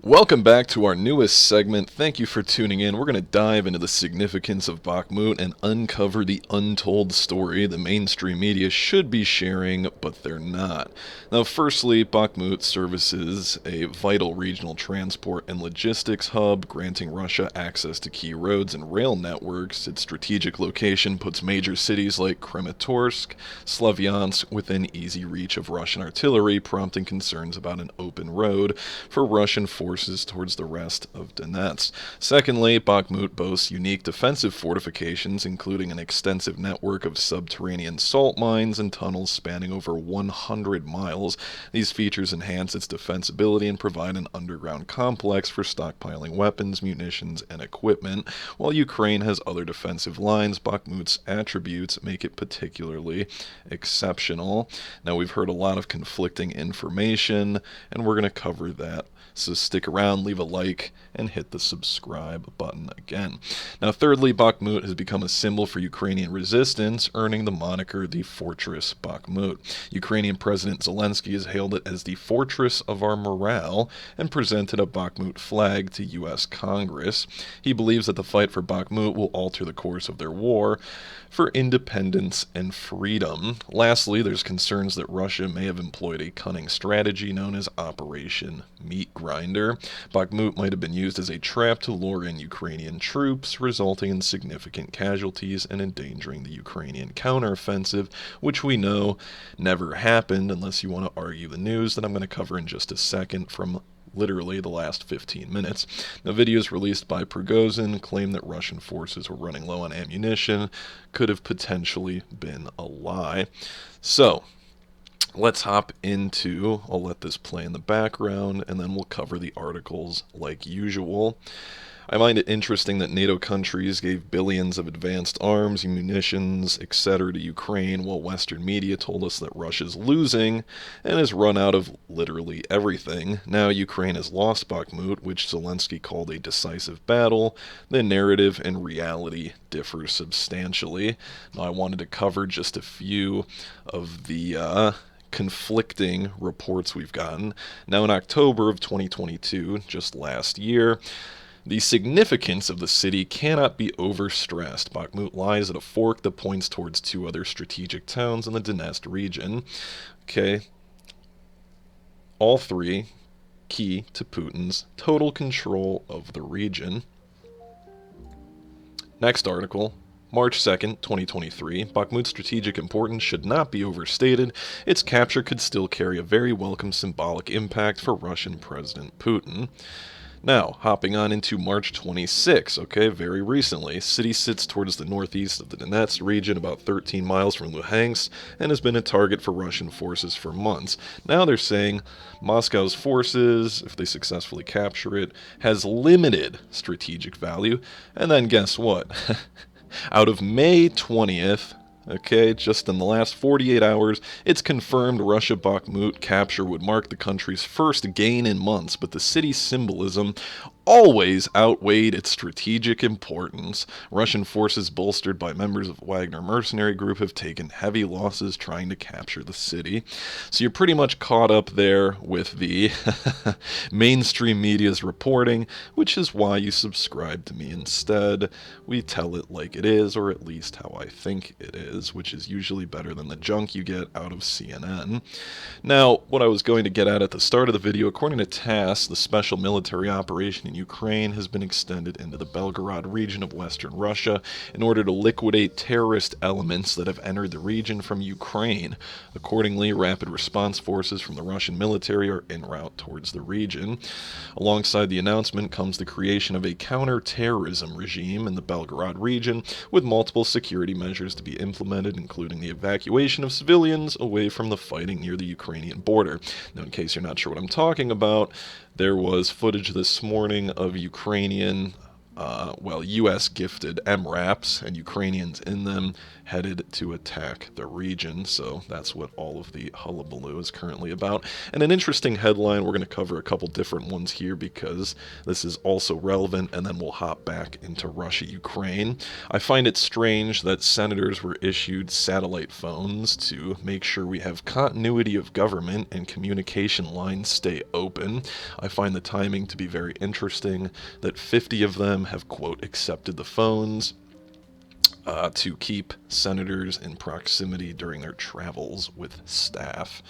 Welcome back to our newest segment. Thank you for tuning in. We're going to dive into the significance of Bakhmut and uncover the untold story the mainstream media should be sharing, but they're not. Now, firstly, Bakhmut services a vital regional transport and logistics hub, granting Russia access to key roads and rail networks. Its strategic location puts major cities like Kramatorsk, Slavyansk within easy reach of Russian artillery, prompting concerns about an open road for Russian forces towards the rest of Donetsk. Secondly, Bakhmut boasts unique defensive fortifications, including an extensive network of subterranean salt mines and tunnels spanning over 100 miles. These features enhance its defensibility and provide an underground complex for stockpiling weapons, munitions, and equipment. While Ukraine has other defensive lines, Bakhmut's attributes make it particularly exceptional. Now, we've heard a lot of conflicting information, and we're going to cover that. So stick around, leave a like, and hit the subscribe button again. Now, thirdly, Bakhmut has become a symbol for Ukrainian resistance, earning the moniker the Fortress Bakhmut. Ukrainian President Zelensky has hailed it as the fortress of our morale and presented a Bakhmut flag to U.S. Congress. He believes that the fight for Bakhmut will alter the course of their war for independence and freedom. Lastly, there's concerns that Russia may have employed a cunning strategy known as Operation Meat Grinder. Bakhmut might have been used as a trap to lure in Ukrainian troops, resulting in significant casualties and endangering the Ukrainian counteroffensive, which we know never happened unless you want to argue the news that I'm going to cover in just a second from literally the last 15 minutes. Now, videos released by Prigozhin claim that Russian forces were running low on ammunition could have potentially been a lie. So, let's hop into, I'll let this play in the background, and then we'll cover the articles like usual. I find it interesting that NATO countries gave billions of advanced arms, munitions, etc. to Ukraine, while Western media told us that Russia's losing and has run out of literally everything. Now Ukraine has lost Bakhmut, which Zelensky called a decisive battle. The narrative and reality differ substantially. Now, I wanted to cover just a few of the conflicting reports we've gotten. Now, in October of 2022, just last year, the significance of the city cannot be overstressed. Bakhmut lies at a fork that points towards two other strategic towns in the Donetsk region. Okay. All three key to Putin's total control of the region. Next article. March 2nd, 2023, Bakhmut's strategic importance should not be overstated. Its capture could still carry a very welcome symbolic impact for Russian President Putin. Now, hopping on into March 26, okay, very recently, city sits towards the northeast of the Donetsk region, about 13 miles from Luhansk, and has been a target for Russian forces for months. Now they're saying Moscow's forces, if they successfully capture it, has limited strategic value. And then guess what? Out of May 20th, okay, just in the last 48 hours, it's confirmed Russia Bakhmut capture would mark the country's first gain in months, but the city's symbolism always outweighed its strategic importance. Russian forces, bolstered by members of Wagner mercenary group, have taken heavy losses trying to capture the city. So you're pretty much caught up there with the mainstream media's reporting, which is why you subscribe to me instead. We tell it like it is, or at least how I think it is, which is usually better than the junk you get out of CNN. Now, what I was going to get at the start of the video, according to TASS, the special military operation in Ukraine has been extended into the Belgorod region of western Russia in order to liquidate terrorist elements that have entered the region from Ukraine. Accordingly, rapid response forces from the Russian military are en route towards the region. Alongside the announcement comes the creation of a counter-terrorism regime in the Belgorod region, with multiple security measures to be implemented, including the evacuation of civilians away from the fighting near the Ukrainian border. Now, in case you're not sure what I'm talking about, there was footage this morning of Ukrainian U.S. gifted MRAPs and Ukrainians in them headed to attack the region. So that's what all of the hullabaloo is currently about. And an interesting headline, we're going to cover a couple different ones here because this is also relevant, and then we'll hop back into Russia-Ukraine. I find it strange that senators were issued satellite phones to make sure we have continuity of government and communication lines stay open. I find the timing to be very interesting that 50 of them have, quote, accepted the phones to keep senators in proximity during their travels with staff.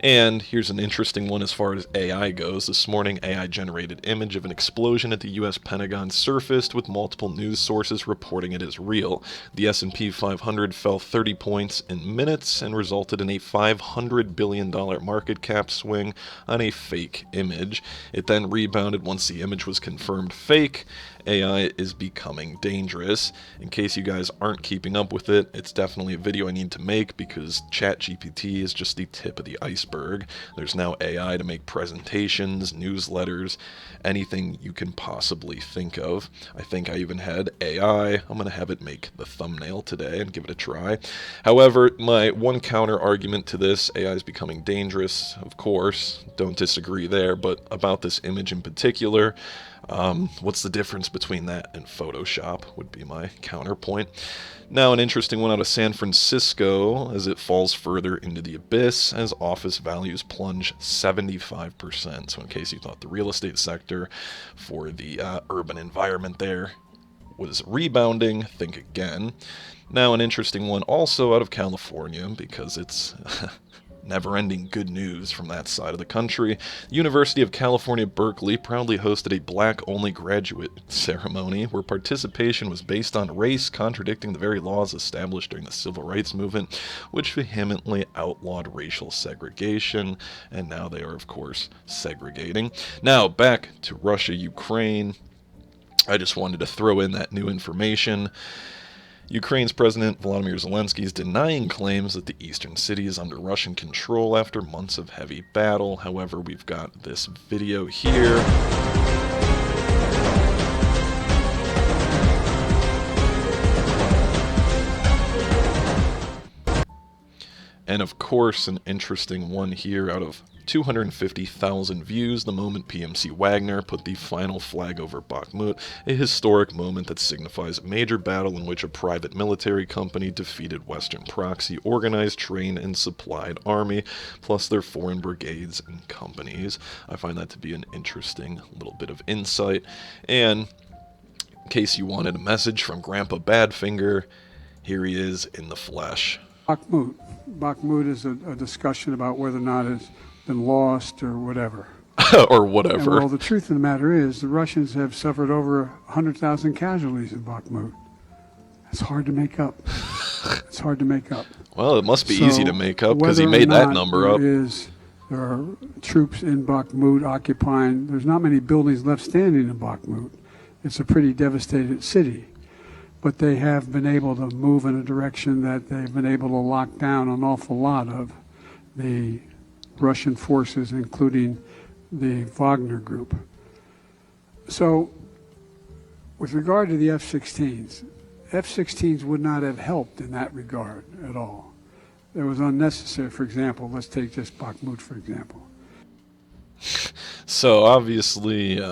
And here's an interesting one as far as AI goes. This morning, AI-generated image of an explosion at the U.S. Pentagon surfaced, with multiple news sources reporting it as real. The S&P 500 fell 30 points in minutes and resulted in a $500 billion market cap swing on a fake image. It then rebounded once the image was confirmed fake. AI is becoming dangerous. In case you guys aren't keeping up with it, it's definitely a video I need to make because ChatGPT is just the tip of the iceberg. There's now AI to make presentations, newsletters, anything you can possibly think of. I think I even had AI. I'm going to have it make the thumbnail today and give it a try. However, my one counter argument to this, AI is becoming dangerous, of course, don't disagree there, but about this image in particular, what's the difference between that and Photoshop would be my counterpoint. Now, an interesting one out of San Francisco as it falls further into the abyss as office values plunge 75%. So in case you thought the real estate sector for the urban environment there was rebounding, think again. Now, an interesting one also out of California because it's never-ending good news from that side of the country. The University of California, Berkeley proudly hosted a black-only graduate ceremony where participation was based on race, contradicting the very laws established during the Civil Rights Movement, which vehemently outlawed racial segregation, and now they are, of course, segregating. Now, back to Russia, Ukraine. I just wanted to throw in that new information. Ukraine's President Volodymyr Zelensky is denying claims that the eastern city is under Russian control after months of heavy battle. However, we've got this video here. And of course, an interesting one here out of 250,000 views the moment PMC Wagner put the final flag over Bakhmut, a historic moment that signifies a major battle in which a private military company defeated Western proxy organized, trained, and supplied army, plus their foreign brigades and companies. I find that to be an interesting little bit of insight. And in case you wanted a message from Grandpa Badfinger, here he is in the flesh. Bakhmut. Bakhmut is a discussion about whether or not it's been lost or whatever. Or whatever. And, well, the truth of the matter is the Russians have suffered over 100,000 casualties in Bakhmut. It's hard to make up. It's hard to make up. Well, it must be easy to make up because he made that number up. There are troops in Bakhmut occupying. There's not many buildings left standing in Bakhmut. It's a pretty devastated city. But they have been able to move in a direction that they've been able to lock down an awful lot of the Russian forces, including the Wagner group. So with regard to the F-16s, F-16s would not have helped in that regard at all. It was unnecessary. For example, let's take just Bakhmut, for example. So obviously,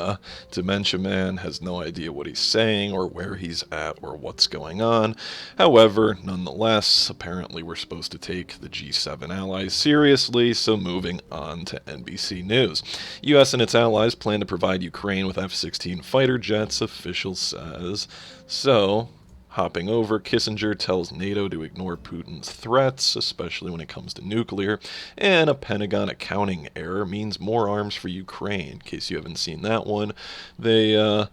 Dementia Man has no idea what he's saying or where he's at or what's going on. However, nonetheless, apparently we're supposed to take the G7 allies seriously, so moving on to NBC News. U.S. and its allies plan to provide Ukraine with F-16 fighter jets, official says. So, hopping over, Kissinger tells NATO to ignore Putin's threats, especially when it comes to nuclear, and a Pentagon accounting error means more arms for Ukraine. In case you haven't seen that one, they, I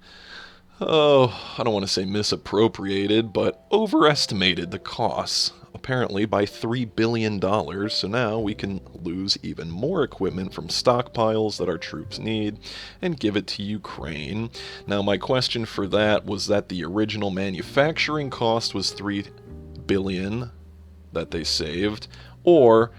don't want to say misappropriated, but overestimated the costs, apparently by $3 billion, so now we can lose even more equipment from stockpiles that our troops need and give it to Ukraine. Now, my question for that was that the original manufacturing cost was $3 billion that they saved, or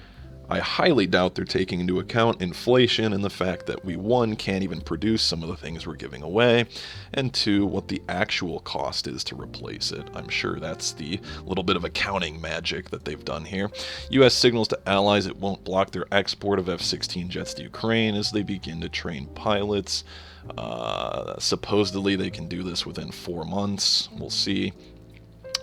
I highly doubt they're taking into account inflation and the fact that we, one, can't even produce some of the things we're giving away, and two, what the actual cost is to replace it. I'm sure that's the little bit of accounting magic that they've done here. U.S. signals to allies it won't block their export of F-16 jets to Ukraine as they begin to train pilots. Supposedly they can do this within 4 months. We'll see.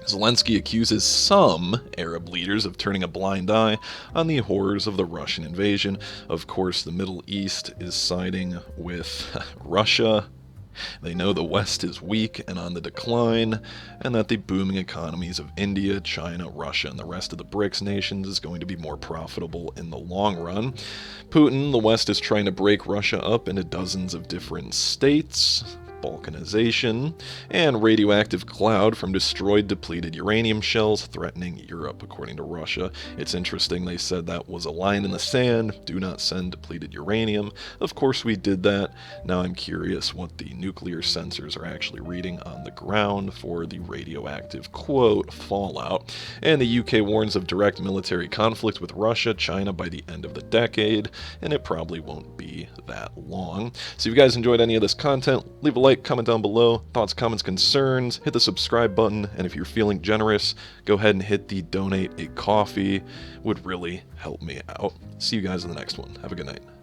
Zelensky accuses some Arab leaders of turning a blind eye on the horrors of the Russian invasion. Of course, the Middle East is siding with Russia. They know the West is weak and on the decline, and that the booming economies of India, China, Russia, and the rest of the BRICS nations is going to be more profitable in the long run. Putin, the West is trying to break Russia up into dozens of different states. Balkanization, and radioactive cloud from destroyed depleted uranium shells threatening Europe, according to Russia. It's interesting, they said that was a line in the sand, do not send depleted uranium. Of course we did that. Now I'm curious what the nuclear sensors are actually reading on the ground for the radioactive, quote, fallout. And the UK warns of direct military conflict with Russia, China by the end of the decade, and it probably won't be that long. So if you guys enjoyed any of this content, leave a like, comment down below, thoughts, comments, concerns, hit the subscribe button, and if you're feeling generous, go ahead and hit the donate a coffee. Would really help me out. See you guys in the next one. Have a good night.